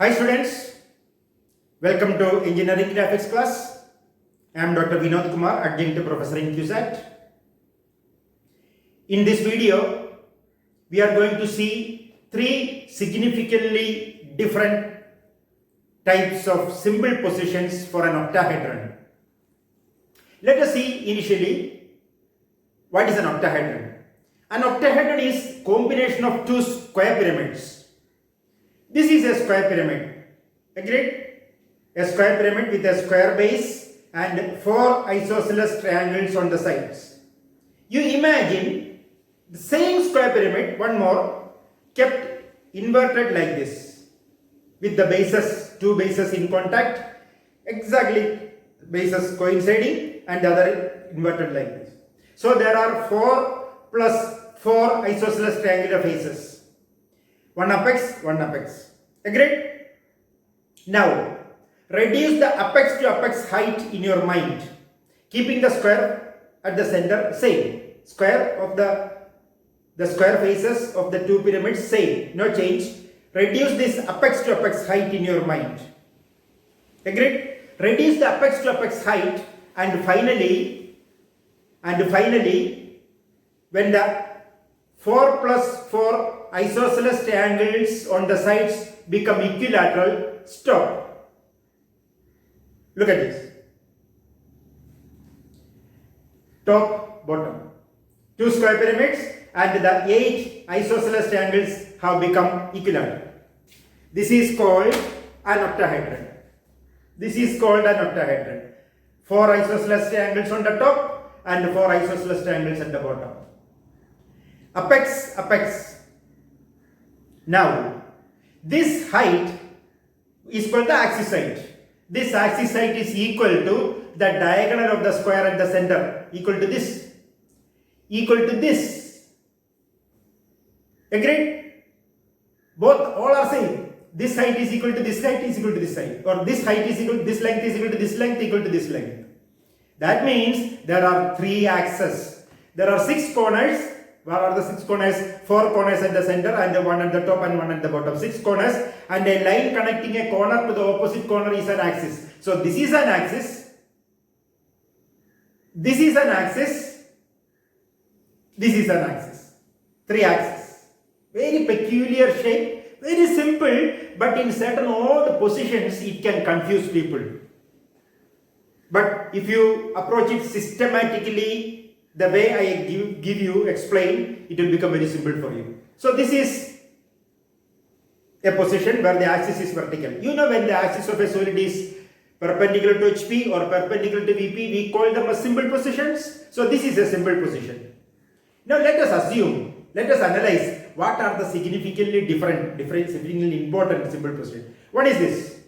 Hi students, welcome to Engineering Graphics class. I am Dr. Vinodkumar, Adjunct Professor in QSAT. In this video, we are going to see three significantly different types of symbol positions for an octahedron. Let us see initially what is an octahedron. An octahedron is combination of two square pyramids. This is a square pyramid. Agreed? A square pyramid with a square base and four isosceles triangles on the sides. You imagine the same square pyramid, one more, kept inverted like this, with the bases, two bases in contact, exactly bases coinciding, and the other inverted like this. So there are 4 plus 4 isosceles triangular faces. One apex, one apex. Agreed? Now, reduce the apex to apex height in your mind, keeping the square at the center same. Square of the square faces of the two pyramids same, no change. Reduce this apex to apex height in your mind. Agreed? Reduce the apex to apex height, and finally, when the 4 plus 4 isosceles triangles on the sides become equilateral, stop. Look at this. Top, bottom. Two square pyramids and the 8 isosceles triangles have become equilateral. This is called an octahedron. This is called an octahedron. 4 isosceles triangles on the top and 4 isosceles triangles at the bottom. Apex, apex. Now, this height is called the axis height. This axis height is equal to the diagonal of the square at the center, equal to this. Equal to this. Agreed? Both, all are same. This height is equal to this height is equal to this height. Or this height is equal to this length is equal to this length equal to this length. That means there are 3 axes. There are 6 corners. Where are the 6 corners? 4 corners at the center and 1 at the top and 1 at the bottom. 6 corners, and a line connecting a corner to the opposite corner is an axis. So this is an axis. This is an axis. This is an axis. 3 axes. Very peculiar shape. Very simple, but in certain odd positions it can confuse people. But if you approach it systematically, the way I explain, it will become very simple for you. So this is a position where the axis is vertical. You know, when the axis of a solid is perpendicular to HP or perpendicular to VP, we call them as simple positions. So this is a simple position. Now let us assume, let us analyze what are the significantly significantly important simple positions. One is this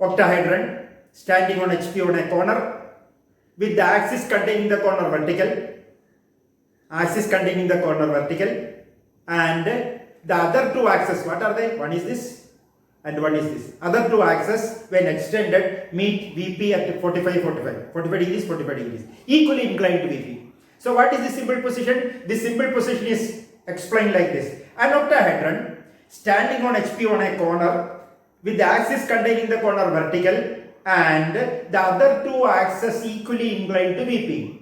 octahedron standing on HP on a corner, with the axis containing the corner vertical, and the other 2 axes, what are they? One is this and one is this. Other 2 axes, when extended, meet VP at 45 degrees, equally inclined to VP. So what is this simple position? This simple position is explained like this. An octahedron standing on HP on a corner, with the axis containing the corner vertical, and the other 2 axes equally inclined to VP.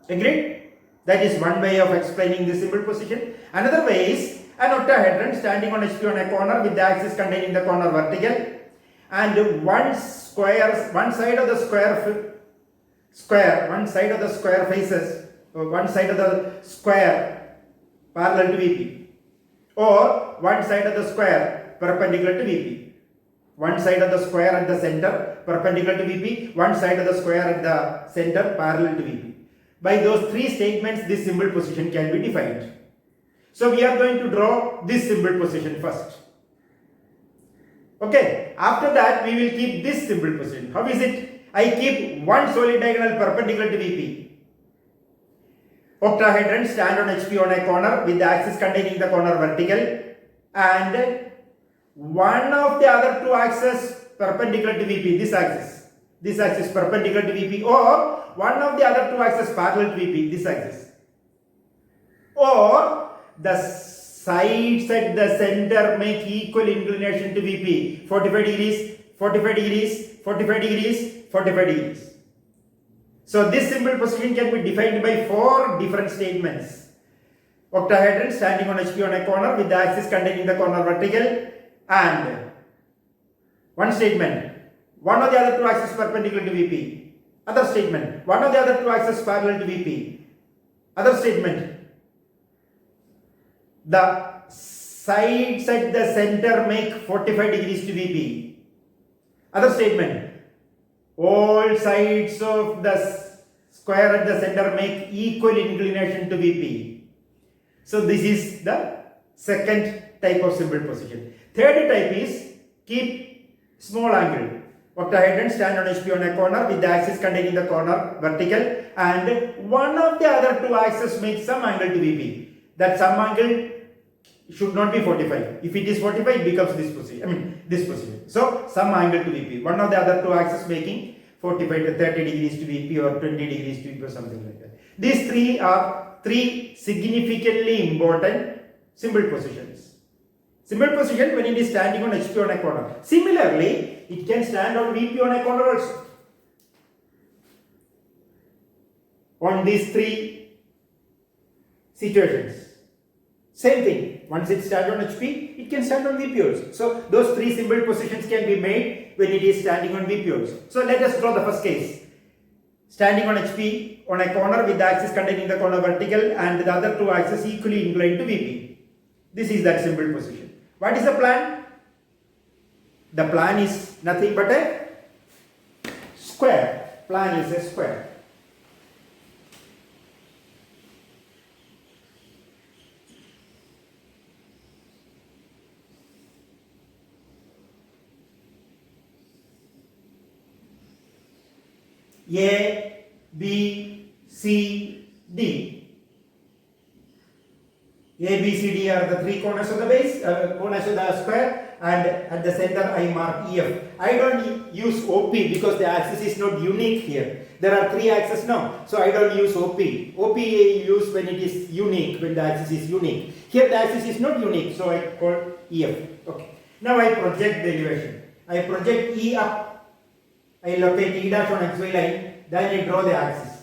Agreed? That is one way of explaining this simple position. Another way is an octahedron standing on HP on a corner with the axis containing the corner vertical, and one side of the square parallel to VP, or one side of the square perpendicular to VP. One side of the square at the center perpendicular to VP, one side of the square at the center parallel to VP. By those 3 statements, this symbol position can be defined. So we are going to draw this symbol position first. Okay, after that we will keep this symbol position. How is it? I keep one solid diagonal perpendicular to VP. Octahedron stand on HP on a corner with the axis containing the corner vertical, and one of the other 2 axes perpendicular to VP, this axis perpendicular to VP, or one of the other 2 axes parallel to VP, this axis, or the sides at the center make equal inclination to VP. 45 degrees, 45 degrees, 45 degrees, 45 degrees. So this simple position can be defined by 4 different statements. Octahedron standing on HP on a corner with the axis containing the corner vertical, and one statement, one of the other 2 axes perpendicular to VP. Other statement, one of the other 2 axes parallel to VP. Other statement, the sides at the center make 45 degrees to VP. Other statement, all sides of the square at the center make equal inclination to VP. So this is the second type of simple position. Third type is keep small angle. Octahedron stand on HP on a corner with the axis containing the corner vertical, and one of the other 2 axes makes some angle to VP. That some angle should not be 45. If it is 45, it becomes this position. This position. So some angle to VP. One of the other 2 axes making 45 to 30 degrees to VP or 20 degrees to VP or something like that. These 3 are 3 significantly important simple positions. Simple position when it is standing on HP on a corner. Similarly, it can stand on VP on a corner also. On these 3 situations. Same thing. Once it stands on HP, it can stand on VP also. So those 3 simple positions can be made when it is standing on VP also. So let us draw the first case. Standing on HP on a corner with the axis containing the corner vertical and the other 2 axes equally inclined to VP. This is that simple position. What is the plan? The plan is nothing but a square. Plan is a square. A, B, C, D. A, B, C, D are the 3 corners of the base, corners of the square, and at the center I mark EF. I don't use OP because the axis is not unique here. There are 3 axes now, so I don't use OP. OP I use when it is unique, when the axis is unique. Here the axis is not unique, so I call EF. Okay. Now I project the elevation. I project E up. I locate E dash on XY line, then I draw the axis.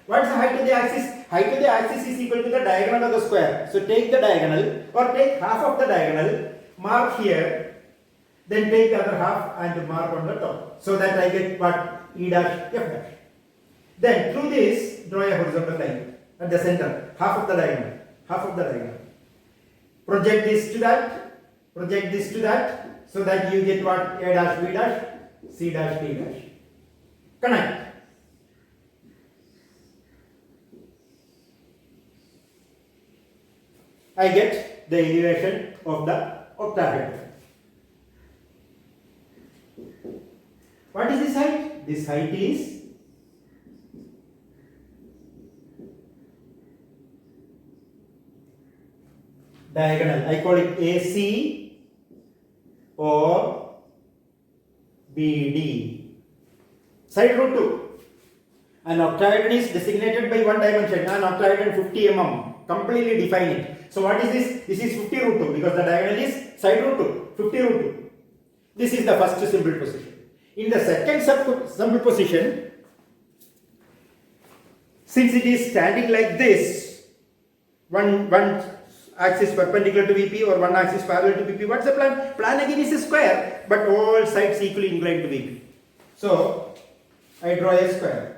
What is the height of the axis? Height of the axis is equal to the diagonal of the square. So take the diagonal or take half of the diagonal, mark here, then take the other half and mark on the top. So that I get what? E dash, F dash. Then through this, draw a horizontal line at the center, half of the diagonal. Project this to that, so that you get what? A dash, B dash, C dash, D dash. Connect. I get the elevation of the octahedron. What is this height? This height is diagonal. I call it AC or BD. Side root 2. An octahedron is designated by one dimension. An octahedron 50 mm. Completely define it. So what is this? This is 50 root 2 because the diagonal is side root 2. 50 root 2. This is the first simple position. In the second simple position, since it is standing like this, one axis perpendicular to VP or one axis parallel to VP, what's the plan? Plan again is a square, but all sides equally inclined to VP. So I draw a square.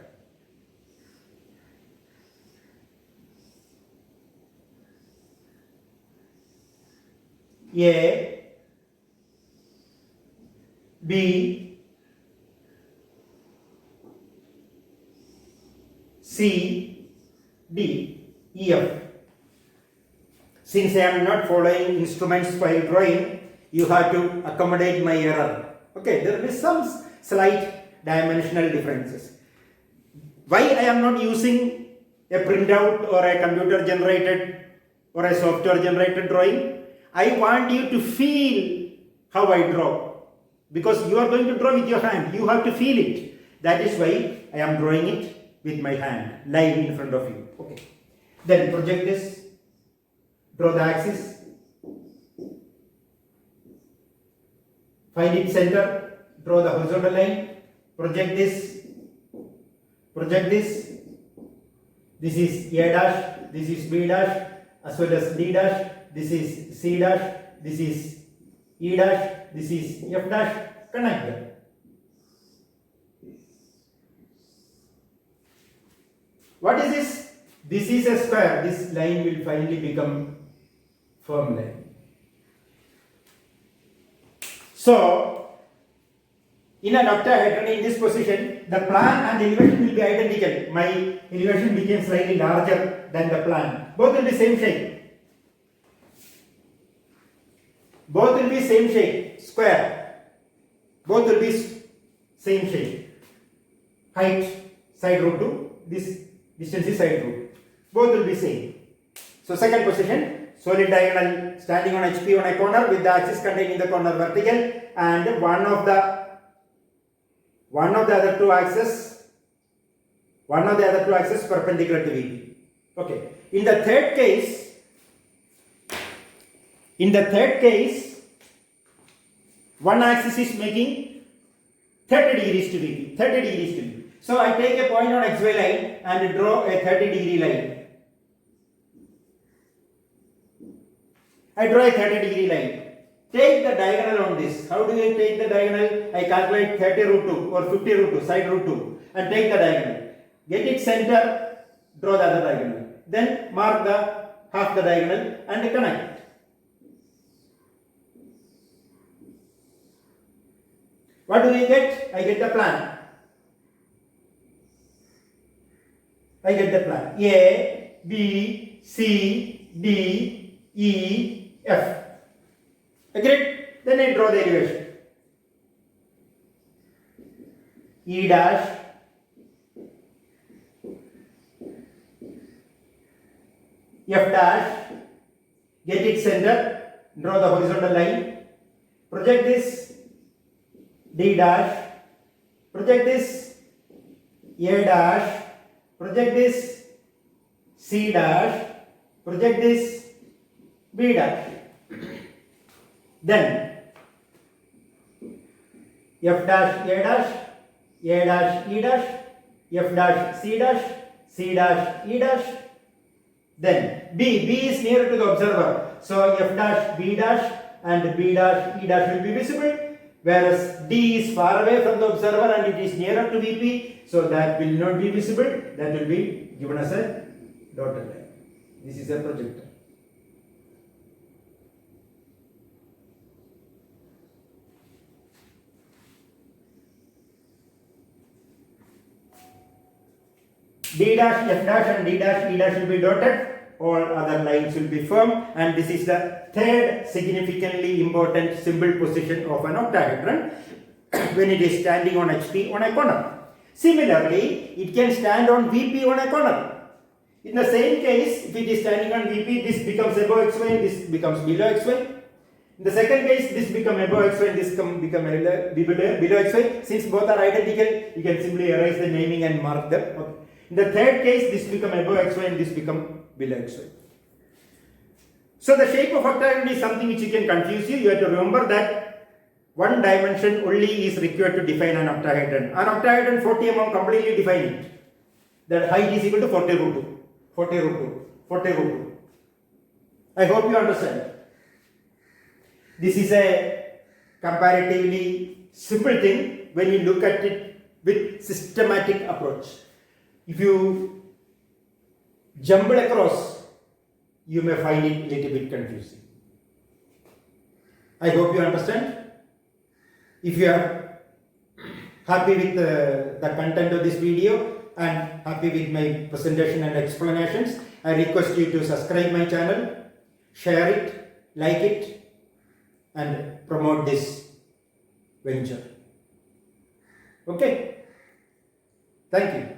A, B, C, D, E, F. Since I am not following instruments while drawing, you have to accommodate my error. Okay, there will be some slight dimensional differences. Why I am not using a printout or a computer generated or a software generated drawing? I want you to feel how I draw, because you are going to draw with your hand. You have to feel it. That is why I am drawing it with my hand live in front of you. Okay. Then project this. draw the axis, find its center, draw the horizontal line, project this, this is A dash, this is B dash, as well as D dash, this is C dash, this is E dash, this is F dash, connect them. What is this? This is a square. This line will finally become firm line. So, in an octahedron in this position, the plan and elevation will be identical. My elevation became slightly larger than the plan. Both will be same shape. Both will be same shape, square. Both will be same shape. Height, side root 2. This distance is side root. Both will be same. So second position, solid diagonal standing on HP on a corner with the axis contained in the corner vertical, and one of the other two axes perpendicular to VP. Okay. In the third case, one axis is making 30 degrees to VP. So I take a point on XY line and draw a 30 degree line. Take the diagonal on this. How do I take the diagonal? I calculate 30 root 2 or 50 root 2, side root 2, and take the diagonal. Get its center, draw the other diagonal. Then mark the half the diagonal and connect. What do we get? I get the plan. A, B, C, D, E, F. Agreed? Then I draw the elevation. E dash, F dash, get its center, draw the horizontal line, project this, D dash, project this, A dash, project this, C dash, project this, B dash. Then F dash, A dash, E dash, F dash, C dash, E dash. Then B is nearer to the observer. So F dash, B dash and B dash, E dash will be visible. Whereas D is far away from the observer and it is nearer to VP. So that will not be visible. That will be given as a dotted line. This is a projector. D dash, F dash and D dash, E dash will be dotted. All other lines will be firm, and this is the third significantly important symbol position of an octahedron when it is standing on HP on a corner. Similarly, it can stand on VP on a corner. In the same case, if it is standing on VP, this becomes above XY, this becomes below XY. In the second case, this becomes above XY and this become below XY. Since both are identical, you can simply erase the naming and mark them. Okay. In the third case, this becomes above XY and this becomes below XY. So the shape of octahedron is something which you can confuse you. You have to remember that one dimension only is required to define an octahedron. An octahedron 40 mm completely define it. That height is equal to 40 root 2. 40 root 2. 40 root 2. I hope you understand. This is a comparatively simple thing when you look at it with systematic approach. If you jumble across, you may find it a little bit confusing. I hope you understand. If you are happy with the content of this video and happy with my presentation and explanations, I request you to subscribe my channel, share it, like it, and promote this venture. Okay? Thank you.